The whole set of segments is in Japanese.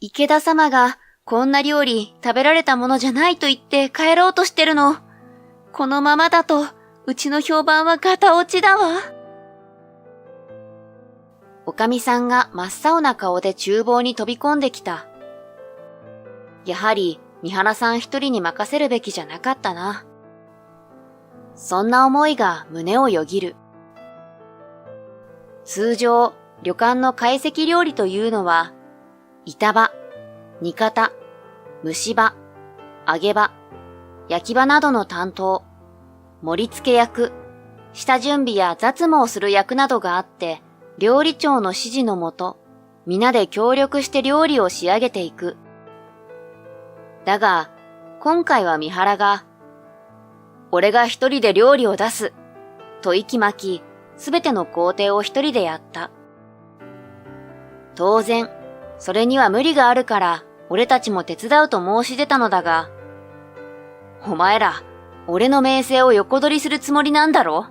池田様がこんな料理食べられたものじゃないと言って帰ろうとしてるの。このままだとうちの評判はガタ落ちだわ。おかみさんが真っ青な顔で厨房に飛び込んできた。やはり三原さん一人に任せるべきじゃなかったな。そんな思いが胸をよぎる。通常、旅館の懐石料理というのは、板場、煮方、蒸し場、揚げ場、焼き場などの担当、盛り付け役、下準備や雑務をする役などがあって、料理長の指示のもと、皆で協力して料理を仕上げていく。だが、今回は三原が、俺が一人で料理を出す、と息巻き、すべての工程を一人でやった。当然、それには無理があるから、俺たちも手伝うと申し出たのだが、お前ら、俺の名声を横取りするつもりなんだろ？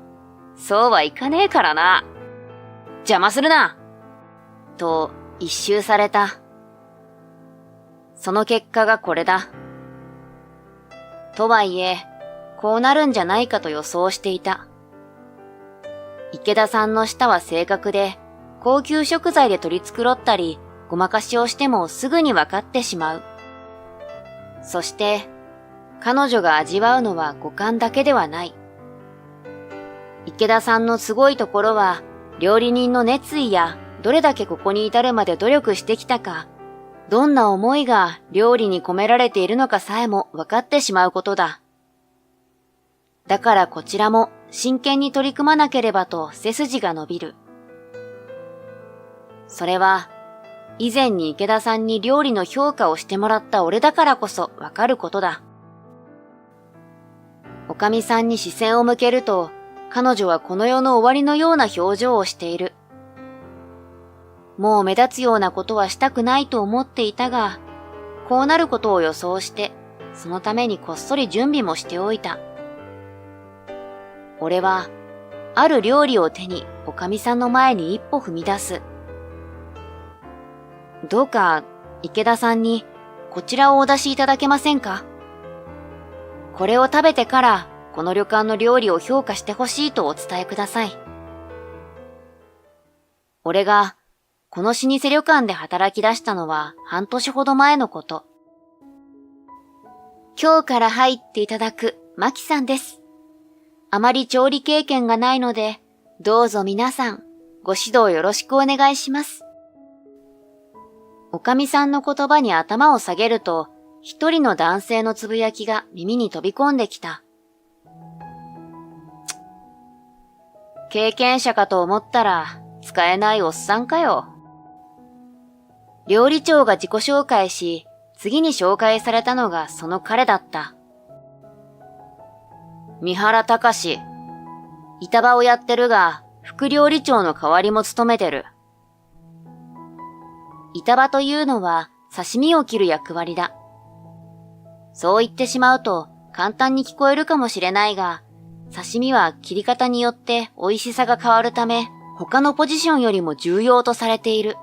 そうはいかねえからな。邪魔するな！と、一蹴された。その結果がこれだ。とはいえ、こうなるんじゃないかと予想していた。池田さんの舌は正確で、高級食材で取り繕ったり、ごまかしをしてもすぐにわかってしまう。そして、彼女が味わうのは五感だけではない。池田さんのすごいところは、料理人の熱意やどれだけここに至るまで努力してきたか、どんな思いが料理に込められているのかさえも分かってしまうことだ。だからこちらも真剣に取り組まなければと背筋が伸びる。それは、以前に池田さんに料理の評価をしてもらった俺だからこそ分かることだ。おかみさんに視線を向けると、彼女はこの世の終わりのような表情をしている。もう目立つようなことはしたくないと思っていたが、こうなることを予想して、そのためにこっそり準備もしておいた。俺は、ある料理を手におかみさんの前に一歩踏み出す。どうか、池田さんに、こちらをお出しいただけませんか？これを食べてから、この旅館の料理を評価してほしいとお伝えください。俺が、この老舗旅館で働き出したのは半年ほど前のこと。今日から入っていただくマキさんです。あまり調理経験がないので、どうぞ皆さん、ご指導よろしくお願いします。おかみさんの言葉に頭を下げると、一人の男性のつぶやきが耳に飛び込んできた。経験者かと思ったら、使えないおっさんかよ。料理長が自己紹介し、次に紹介されたのがその彼だった。三原隆。板場をやってるが、副料理長の代わりも務めてる。板場というのは刺身を切る役割だ。そう言ってしまうと簡単に聞こえるかもしれないが、刺身は切り方によって美味しさが変わるため、他のポジションよりも重要とされている。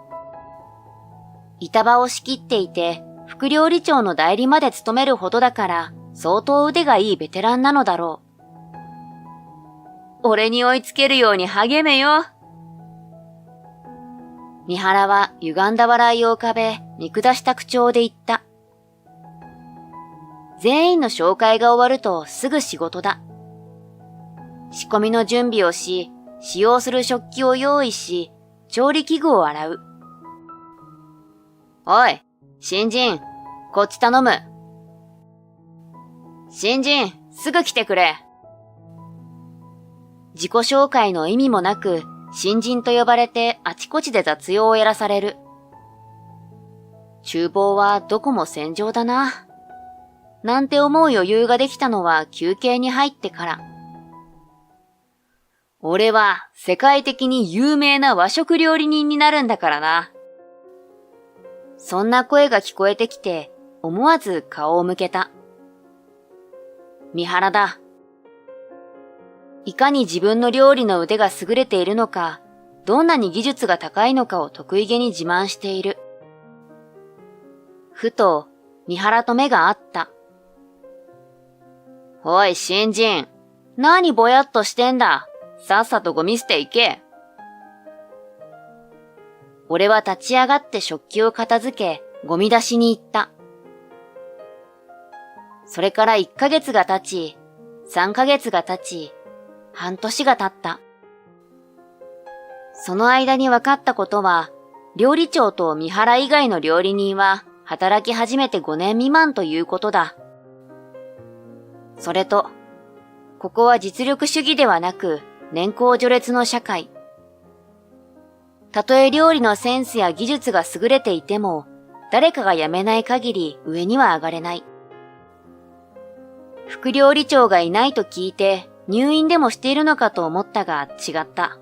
板場を仕切っていて、副料理長の代理まで務めるほどだから、相当腕がいいベテランなのだろう。俺に追いつけるように励めよ。三原は歪んだ笑いを浮かべ、見下した口調で言った。全員の紹介が終わるとすぐ仕事だ。仕込みの準備をし、使用する食器を用意し、調理器具を洗う。おい、新人、こっち頼む。新人、すぐ来てくれ。自己紹介の意味もなく、新人と呼ばれてあちこちで雑用をやらされる。厨房はどこも戦場だな。なんて思う余裕ができたのは休憩に入ってから。俺は世界的に有名な和食料理人になるんだからな。そんな声が聞こえてきて、思わず顔を向けた。三原だ。いかに自分の料理の腕が優れているのか、どんなに技術が高いのかを得意げに自慢している。ふと、三原と目が合った。おい、新人。何ぼやっとしてんだ。さっさとゴミ捨て行け。俺は立ち上がって食器を片付け、ゴミ出しに行った。それから1ヶ月が経ち、3ヶ月が経ち、半年が経った。その間に分かったことは、料理長と三原以外の料理人は働き始めて5年未満ということだ。それと、ここは実力主義ではなく年功序列の社会。たとえ料理のセンスや技術が優れていても、誰かが辞めない限り上には上がれない。副料理長がいないと聞いて入院でもしているのかと思ったが違った。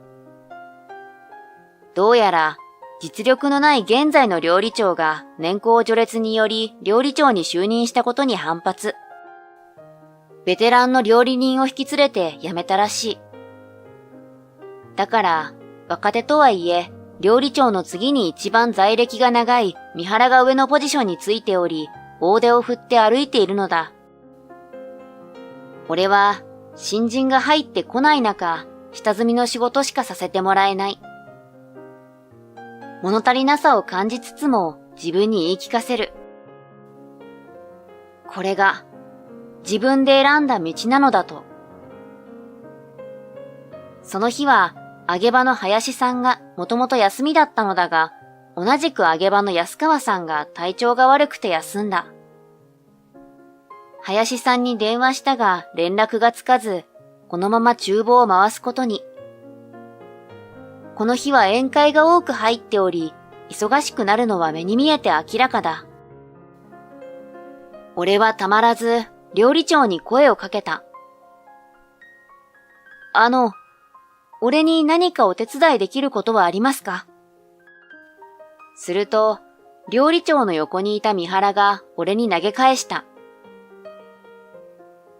どうやら実力のない現在の料理長が年功序列により料理長に就任したことに反発。ベテランの料理人を引き連れて辞めたらしい。だから若手とはいえ料理長の次に一番在歴が長い三原が上のポジションについており、大手を振って歩いているのだ。俺は新人が入ってこない中、下積みの仕事しかさせてもらえない。物足りなさを感じつつも自分に言い聞かせる。これが自分で選んだ道なのだと。その日は揚げ場の林さんがもともと休みだったのだが、同じく揚げ場の安川さんが体調が悪くて休んだ。林さんに電話したが連絡がつかず、このまま厨房を回すことに。この日は宴会が多く入っており、忙しくなるのは目に見えて明らかだ。俺はたまらず料理長に声をかけた。俺に何かお手伝いできることはありますか？すると、料理長の横にいた三原が俺に投げ返した。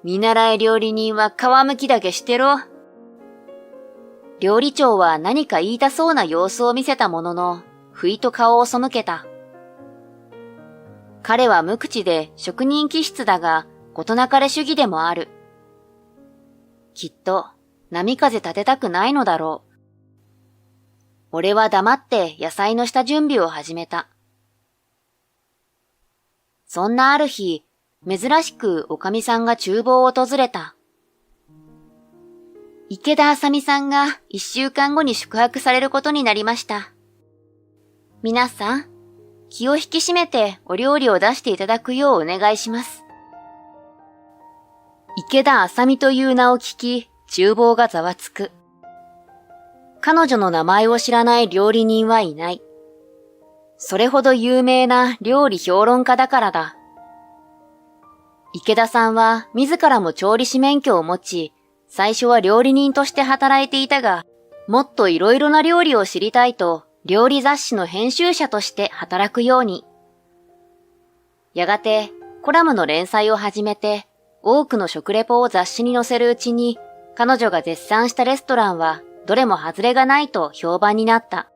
見習い料理人は皮むきだけしてろ。料理長は何か言いたそうな様子を見せたものの、ふいと顔を背けた。彼は無口で職人気質だが、事なかれ主義でもある。きっと、波風立てたくないのだろう。俺は黙って野菜の下準備を始めた。そんなある日、珍しくおかみさんが厨房を訪れた。池田あさみさんが1週間後に宿泊されることになりました。皆さん、気を引き締めてお料理を出していただくようお願いします。池田あさみという名を聞き、厨房がざわつく。彼女の名前を知らない料理人はいない。それほど有名な料理評論家だからだ。池田さんは自らも調理師免許を持ち、最初は料理人として働いていたが、もっといろいろな料理を知りたいと、料理雑誌の編集者として働くように。やがて、コラムの連載を始めて、多くの食レポを雑誌に載せるうちに、彼女が絶賛したレストランは、どれも外れがないと評判になった。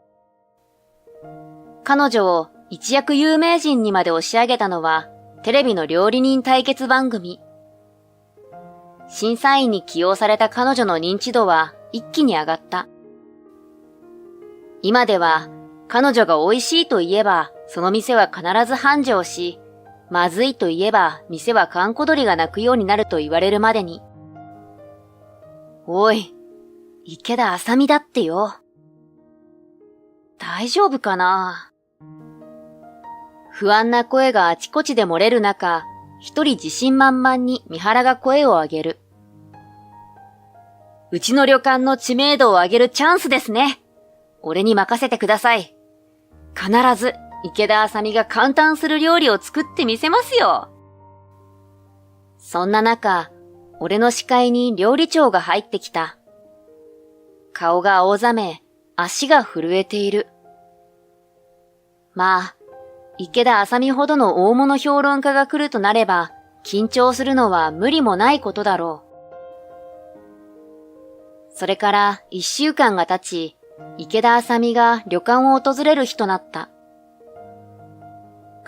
彼女を一躍有名人にまで押し上げたのは、テレビの料理人対決番組。審査員に起用された彼女の認知度は一気に上がった。今では彼女が美味しいと言えばその店は必ず繁盛し、まずいと言えば店は閑古鳥が鳴くようになると言われるまでに。おい、池田あさみだってよ。大丈夫かな？不安な声があちこちで漏れる中、一人自信満々に三原が声を上げる。うちの旅館の知名度を上げるチャンスですね。俺に任せてください。必ず池田あさみが簡単する料理を作ってみせますよ。そんな中、俺の視界に料理長が入ってきた。顔が青ざめ、足が震えている。まあ、池田あさみほどの大物評論家が来るとなれば、緊張するのは無理もないことだろう。それから1週間が経ち、池田あさみが旅館を訪れる日となった。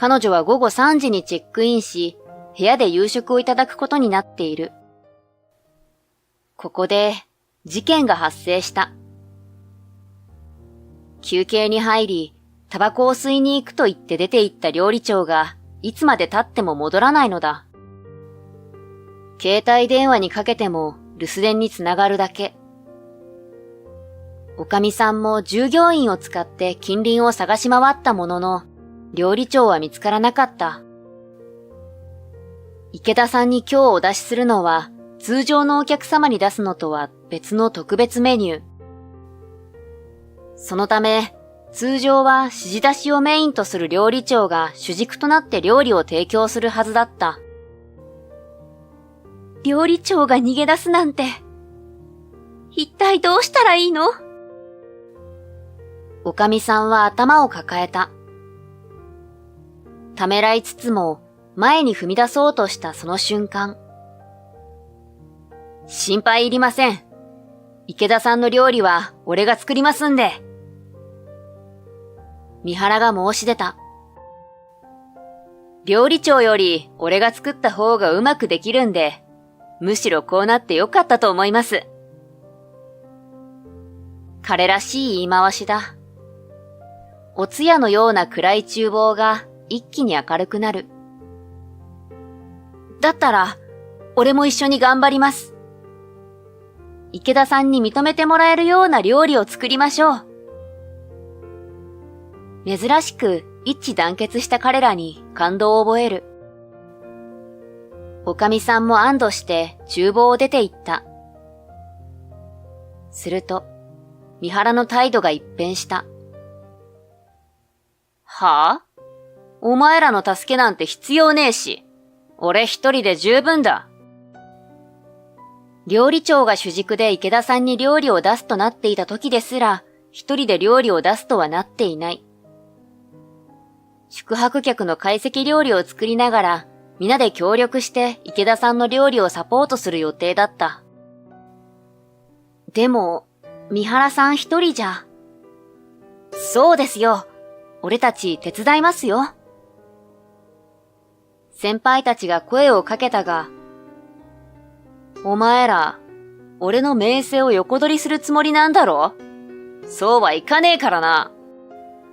彼女は午後3時にチェックインし、部屋で夕食をいただくことになっている。ここで、事件が発生した。休憩に入り、タバコを吸いに行くと言って出て行った料理長が、いつまで経っても戻らないのだ。携帯電話にかけても留守電につながるだけ。おかみさんも従業員を使って近隣を探し回ったものの、料理長は見つからなかった。池田さんに今日お出しするのは、通常のお客様に出すのとは別の特別メニュー。そのため、通常は指示出しをメインとする料理長が主軸となって料理を提供するはずだった。料理長が逃げ出すなんて、一体どうしたらいいの？おかみさんは頭を抱えた。ためらいつつも前に踏み出そうとしたその瞬間。心配いりません。池田さんの料理は俺が作りますんで。三原が申し出た。料理長より俺が作った方がうまくできるんで、むしろこうなってよかったと思います。彼らしい言い回しだ。お通夜のような暗い厨房が一気に明るくなる。だったら、俺も一緒に頑張ります。池田さんに認めてもらえるような料理を作りましょう。珍しく一致団結した彼らに感動を覚える。おかみさんも安堵して厨房を出て行った。すると、三原の態度が一変した。はぁ？お前らの助けなんて必要ねえし、俺一人で十分だ。料理長が主軸で池田さんに料理を出すとなっていた時ですら、一人で料理を出すとはなっていない。宿泊客の懐石料理を作りながら、皆で協力して池田さんの料理をサポートする予定だった。でも、三原さん一人じゃ。そうですよ。俺たち手伝いますよ。先輩たちが声をかけたが、お前ら、俺の名声を横取りするつもりなんだろ？そうはいかねえからな。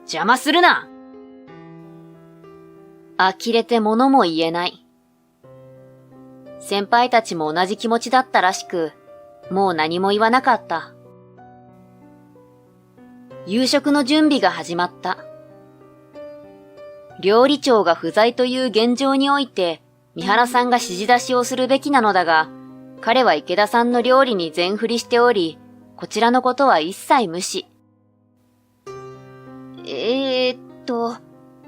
邪魔するな。呆れて物も言えない。先輩たちも同じ気持ちだったらしく、もう何も言わなかった。夕食の準備が始まった。料理長が不在という現状において、三原さんが指示出しをするべきなのだが、彼は池田さんの料理に全振りしており、こちらのことは一切無視。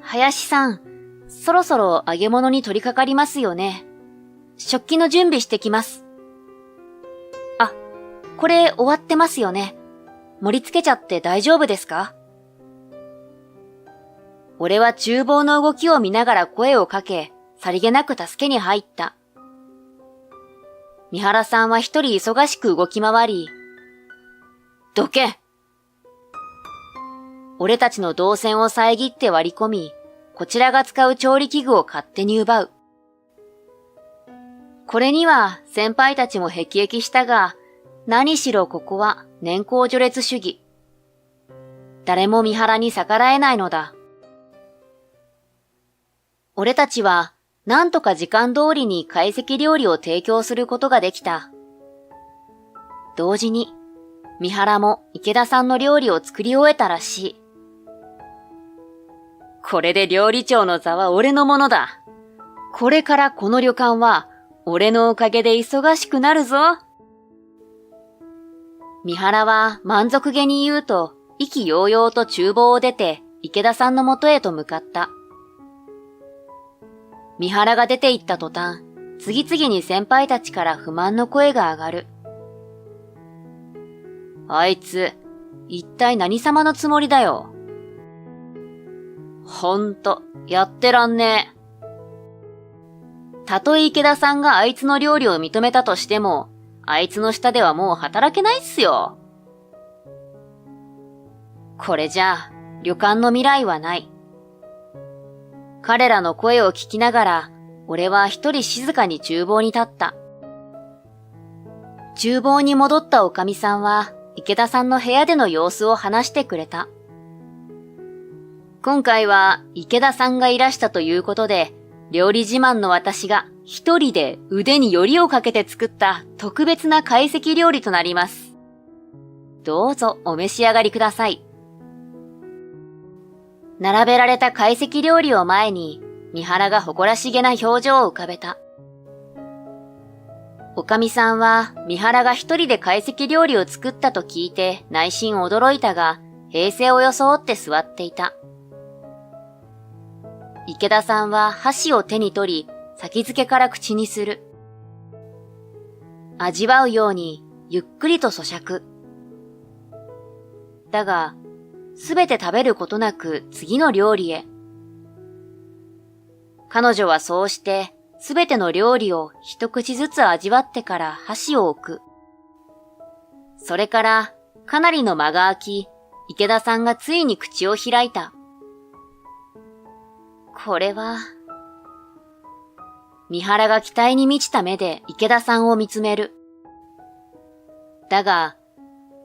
林さん、そろそろ揚げ物に取り掛かりますよね。食器の準備してきます。あ、これ終わってますよね。盛り付けちゃって大丈夫ですか？俺は厨房の動きを見ながら声をかけ、さりげなく助けに入った。三原さんは一人忙しく動き回り、どけ！俺たちの動線を遮って割り込み、こちらが使う調理器具を勝手に奪う。これには先輩たちも辟易したが、何しろここは年功序列主義。誰も三原に逆らえないのだ。俺たちは何とか時間通りに懐石料理を提供することができた。同時に、三原も池田さんの料理を作り終えたらしい。これで料理長の座は俺のものだ。これからこの旅館は俺のおかげで忙しくなるぞ。三原は満足げに言うと、意気揚々と厨房を出て池田さんのもとへと向かった。三原が出て行った途端、次々に先輩たちから不満の声が上がる。あいつ、一体何様のつもりだよ。ほんと、やってらんねえ。たとえ池田さんがあいつの料理を認めたとしても、あいつの下ではもう働けないっすよ。これじゃあ、旅館の未来はない。彼らの声を聞きながら、俺は一人静かに厨房に立った。厨房に戻ったおかみさんは、池田さんの部屋での様子を話してくれた。今回は池田さんがいらしたということで、料理自慢の私が一人で腕によりをかけて作った特別な懐石料理となります。どうぞお召し上がりください。並べられた懐石料理を前に、三原が誇らしげな表情を浮かべた。おかみさんは三原が一人で懐石料理を作ったと聞いて内心驚いたが、平静を装って座っていた。池田さんは箸を手に取り、先付けから口にする。味わうようにゆっくりと咀嚼。だが、すべて食べることなく次の料理へ。彼女はそうしてすべての料理を一口ずつ味わってから箸を置く。それからかなりの間が空き、池田さんがついに口を開いた。これは。三原が期待に満ちた目で池田さんを見つめる。だが、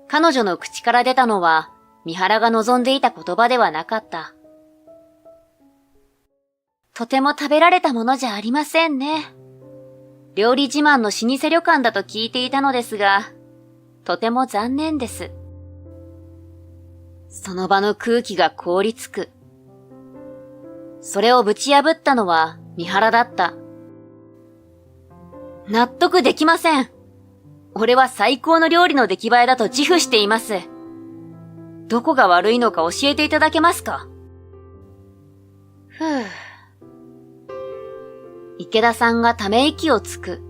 彼女の口から出たのは三原が望んでいた言葉ではなかった。とても食べられたものじゃありませんね。料理自慢の老舗旅館だと聞いていたのですが、とても残念です。その場の空気が凍りつく。それをぶち破ったのは三原だった。納得できません。俺は最高の料理の出来栄えだと自負しています。どこが悪いのか教えていただけますか？ふぅ。池田さんがため息をつく。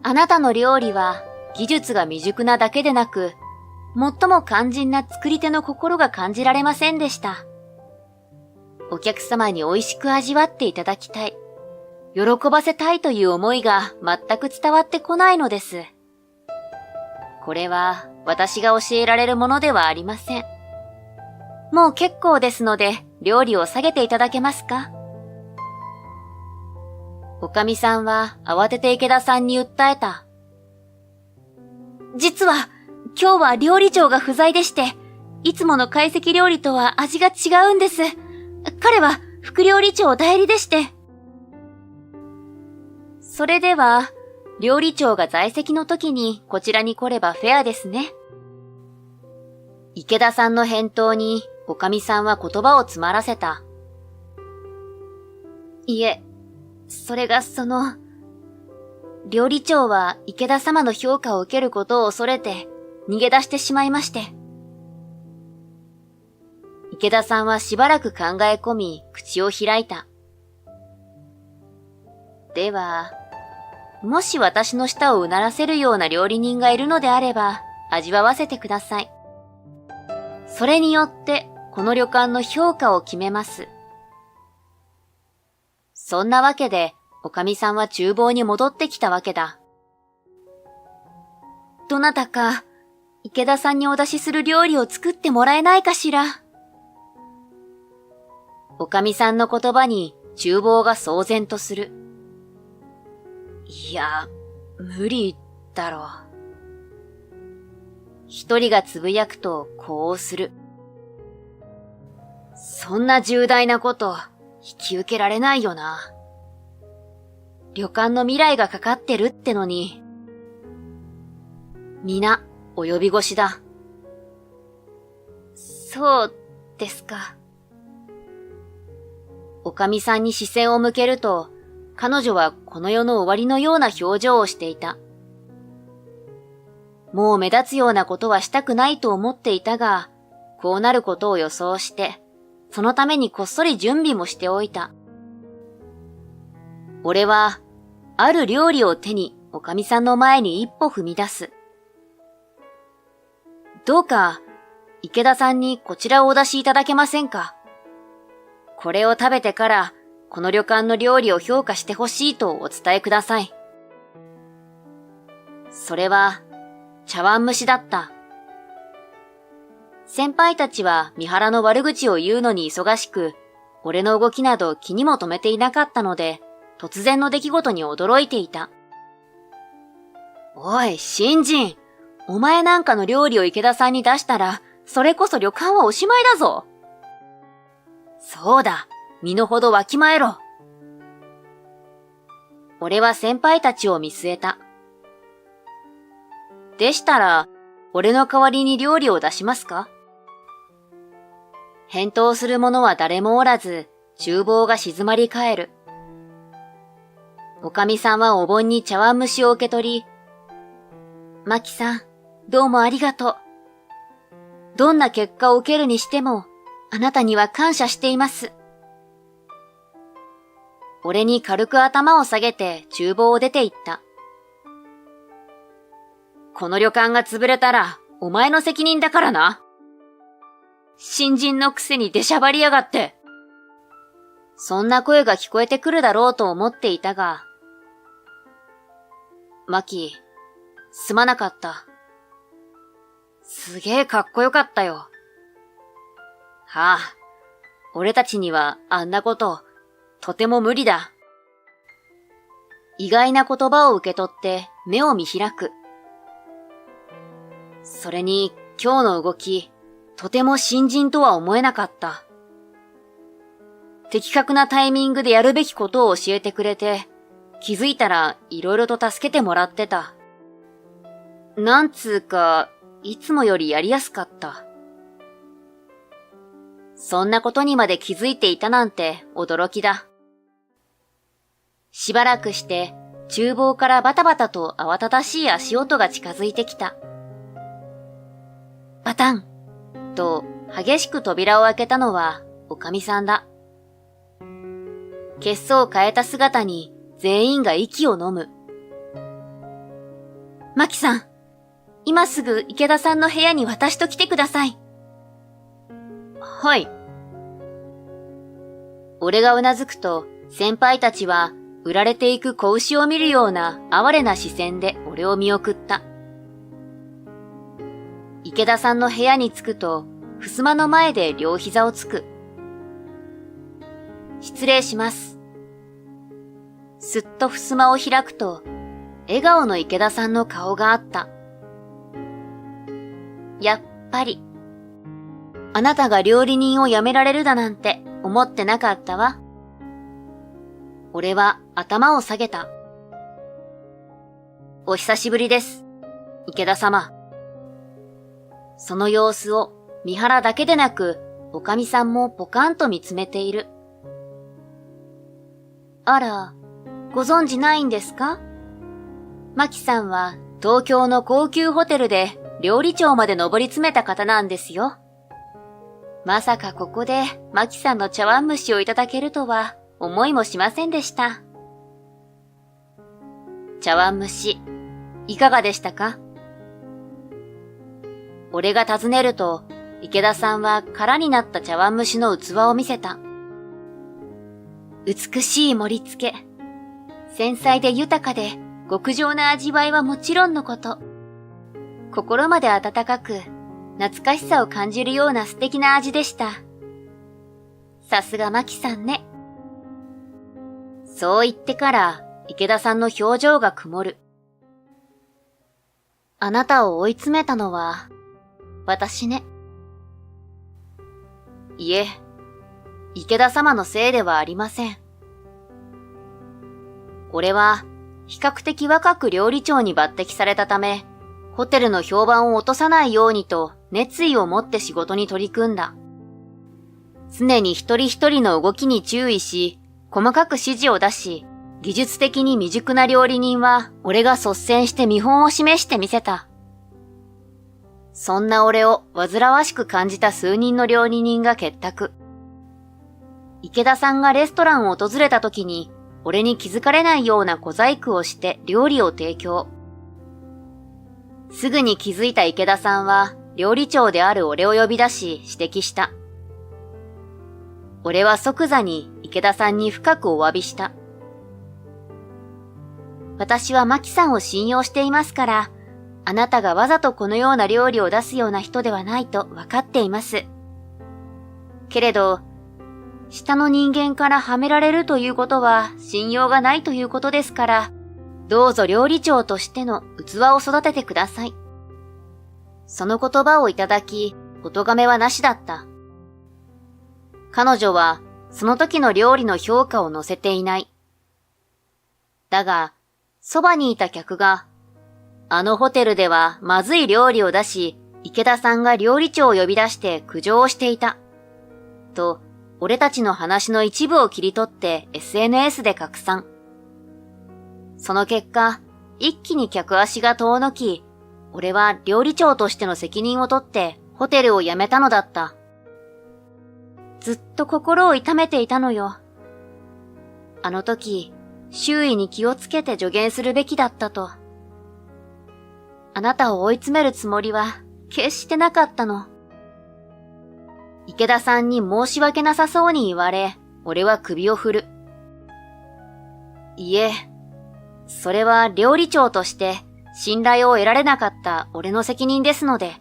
あなたの料理は技術が未熟なだけでなく、最も肝心な作り手の心が感じられませんでした。お客様に美味しく味わっていただきたい。喜ばせたいという思いが全く伝わってこないのです。これは私が教えられるものではありません。もう結構ですので料理を下げていただけますか？おかみさんは慌てて池田さんに訴えた。実は今日は料理長が不在でして、いつもの懐石料理とは味が違うんです。彼は副料理長代理でして。それでは、料理長が在籍の時にこちらに来ればフェアですね。池田さんの返答に、おかみさんは言葉を詰まらせた。いえ、それが料理長は池田様の評価を受けることを恐れて逃げ出してしまいまして。池田さんはしばらく考え込み、口を開いた。では、もし私の舌をうならせるような料理人がいるのであれば、味わわせてください。それによって、この旅館の評価を決めます。そんなわけで、おかみさんは厨房に戻ってきたわけだ。どなたか、池田さんにお出しする料理を作ってもらえないかしら。おかみさんの言葉に厨房が騒然とする。いや、無理だろう。一人がつぶやくとこうする。そんな重大なこと引き受けられないよな。旅館の未来がかかってるってのに。皆、及び腰だ。そうですか。おかみさんに視線を向けると、彼女はこの世の終わりのような表情をしていた。もう目立つようなことはしたくないと思っていたが、こうなることを予想して、そのためにこっそり準備もしておいた。俺は、ある料理を手におかみさんの前に一歩踏み出す。どうか、池田さんにこちらをお出しいただけませんか？これを食べてから、この旅館の料理を評価してほしいとお伝えください。それは、茶碗蒸しだった。先輩たちは三原の悪口を言うのに忙しく、俺の動きなど気にも留めていなかったので、突然の出来事に驚いていた。おい、新人。お前なんかの料理を池田さんに出したら、それこそ旅館はおしまいだぞ。そうだ、身の程わきまえろ。俺は先輩たちを見据えた。でしたら、俺の代わりに料理を出しますか？返答する者は誰もおらず、厨房が静まり返る。おかみさんはお盆に茶碗蒸しを受け取り、マキさん、どうもありがとう。どんな結果を受けるにしても、あなたには感謝しています。俺に軽く頭を下げて厨房を出て行った。この旅館が潰れたら、お前の責任だからな。新人のくせに出しゃばりやがって。そんな声が聞こえてくるだろうと思っていたが、マキ、すまなかった。すげえかっこよかったよ。はあ、俺たちにはあんなこと、とても無理だ。意外な言葉を受け取って目を見開く。それに今日の動き、とても新人とは思えなかった。的確なタイミングでやるべきことを教えてくれて、気づいたら色々と助けてもらってた。なんつうか、いつもよりやりやすかった。そんなことにまで気づいていたなんて驚きだ。しばらくして厨房からバタバタと慌ただしい足音が近づいてきた。バタンと激しく扉を開けたのはおかみさんだ。血相を変えた姿に全員が息を飲む。マキさん、今すぐ池田さんの部屋に私と来てください。はい。俺がうなずくと先輩たちは売られていく子牛を見るような哀れな視線で俺を見送った。池田さんの部屋に着くと、襖の前で両膝をつく。失礼します。すっと襖を開くと、笑顔の池田さんの顔があった。やっぱり、あなたが料理人を辞められるだなんて思ってなかったわ。俺は頭を下げた。お久しぶりです、池田様。その様子を三原だけでなく、おかみさんもポカンと見つめている。あら、ご存じないんですか？マキさんは東京の高級ホテルで料理長まで上り詰めた方なんですよ。まさかここでマキさんの茶碗蒸しをいただけるとは思いもしませんでした。茶碗蒸し、いかがでしたか？俺が尋ねると、池田さんは空になった茶碗蒸しの器を見せた。美しい盛り付け。繊細で豊かで極上な味わいはもちろんのこと。心まで温かく、懐かしさを感じるような素敵な味でした。さすがマキさんね。そう言ってから池田さんの表情が曇る。あなたを追い詰めたのは、私ね。いえ、池田様のせいではありません。俺は比較的若く料理長に抜擢されたため、ホテルの評判を落とさないようにと熱意を持って仕事に取り組んだ。常に一人一人の動きに注意し、細かく指示を出し、技術的に未熟な料理人は俺が率先して見本を示してみせた。そんな俺を煩わしく感じた数人の料理人が結託。池田さんがレストランを訪れた時に、俺に気づかれないような小細工をして料理を提供。すぐに気づいた池田さんは、料理長である俺を呼び出し指摘した。俺は即座に池田さんに深くお詫びした。私はマキさんを信用していますから、あなたがわざとこのような料理を出すような人ではないと分かっています。けれど、下の人間からはめられるということは信用がないということですから、どうぞ料理長としての器を育ててください。その言葉をいただき、お咎めはなしだった。彼女はその時の料理の評価を載せていない。だが、そばにいた客が、あのホテルではまずい料理を出し、池田さんが料理長を呼び出して苦情をしていた。と、俺たちの話の一部を切り取って SNS で拡散。その結果、一気に客足が遠のき、俺は料理長としての責任を取ってホテルを辞めたのだった。ずっと心を痛めていたのよ。あの時、周囲に気をつけて助言するべきだったと。あなたを追い詰めるつもりは決してなかったの。池田さんに申し訳なさそうに言われ、俺は首を振る。いえ、それは料理長として信頼を得られなかった俺の責任ですので。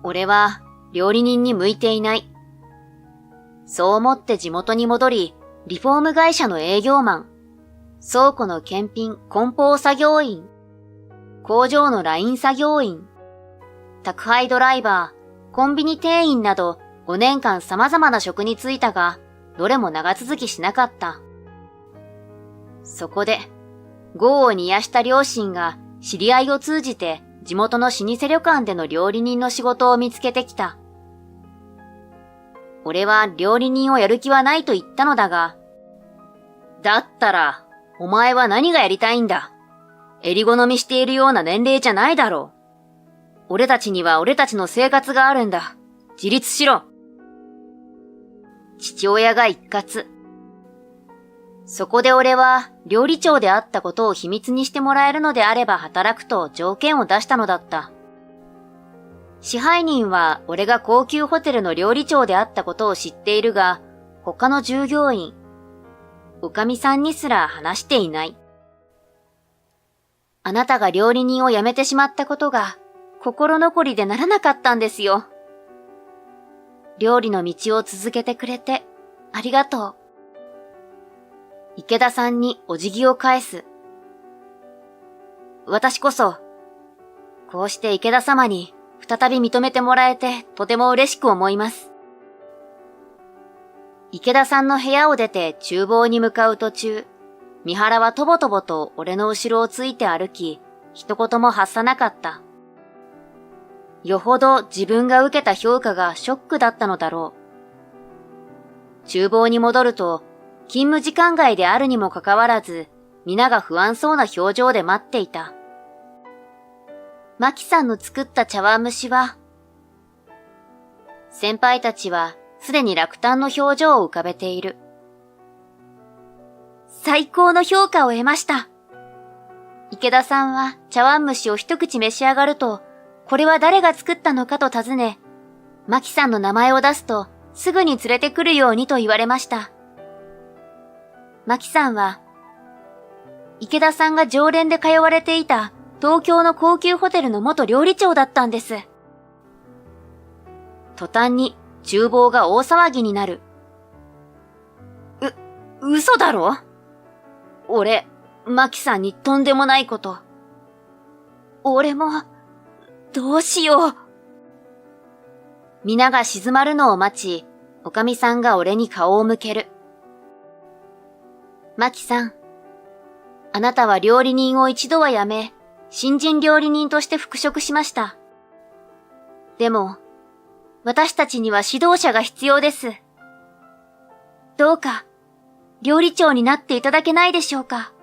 俺は料理人に向いていない。そう思って地元に戻り、リフォーム会社の営業マン、倉庫の検品梱包作業員、工場のライン作業員、宅配ドライバー、コンビニ店員など5年間様々な職に就いたが、どれも長続きしなかった。そこで、業を煮やした両親が知り合いを通じて地元の老舗旅館での料理人の仕事を見つけてきた。俺は料理人をやる気はないと言ったのだが、だったら、お前は何がやりたいんだ。襟好みしているような年齢じゃないだろう。俺たちには俺たちの生活があるんだ。自立しろ。父親が一括。そこで俺は料理長であったことを秘密にしてもらえるのであれば働くと条件を出したのだった。支配人は俺が高級ホテルの料理長であったことを知っているが、他の従業員、おかみさんにすら話していない。あなたが料理人を辞めてしまったことが心残りでならなかったんですよ。料理の道を続けてくれてありがとう。池田さんにお辞儀を返す。私こそ、こうして池田様に再び認めてもらえてとても嬉しく思います。池田さんの部屋を出て厨房に向かう途中、三原はとぼとぼと俺の後ろをついて歩き、一言も発さなかった。よほど自分が受けた評価がショックだったのだろう。厨房に戻ると、勤務時間外であるにもかかわらず、皆が不安そうな表情で待っていた。マキさんの作った茶碗蒸しは、先輩たちはすでに落胆の表情を浮かべている。最高の評価を得ました。池田さんは茶碗蒸しを一口召し上がると、これは誰が作ったのかと尋ね、マキさんの名前を出すとすぐに連れてくるようにと言われました。マキさんは、池田さんが常連で通われていた東京の高級ホテルの元料理長だったんです。途端に厨房が大騒ぎになる。嘘だろ？俺、マキさんにとんでもないこと。俺も、どうしよう。皆が静まるのを待ち、おかみさんが俺に顔を向ける。マキさん、あなたは料理人を一度は辞め、新人料理人として復職しました。でも、私たちには指導者が必要です。どうか、料理長になっていただけないでしょうか。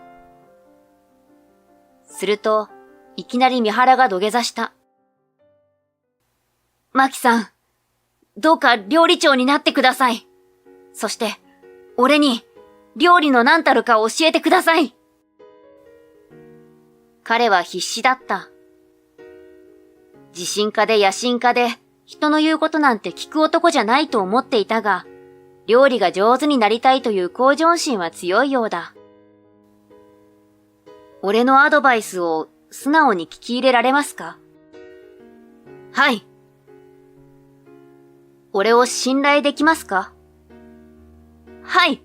すると、いきなり三原が土下座した。マキさん、どうか料理長になってください。そして、俺に、料理の何たるかを教えてください。彼は必死だった。自信家で野心家で、人の言うことなんて聞く男じゃないと思っていたが、料理が上手になりたいという向上心は強いようだ。俺のアドバイスを素直に聞き入れられますか？はい。俺を信頼できますか？はい。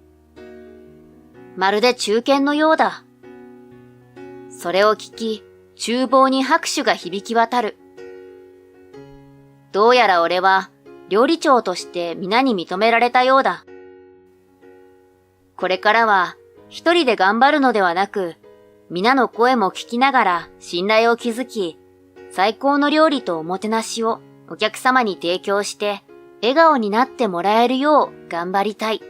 まるで中堅のようだ。それを聞き、厨房に拍手が響き渡る。どうやら俺は料理長として皆に認められたようだ。これからは一人で頑張るのではなく、皆の声も聞きながら信頼を築き、最高の料理とおもてなしをお客様に提供して笑顔になってもらえるよう頑張りたい。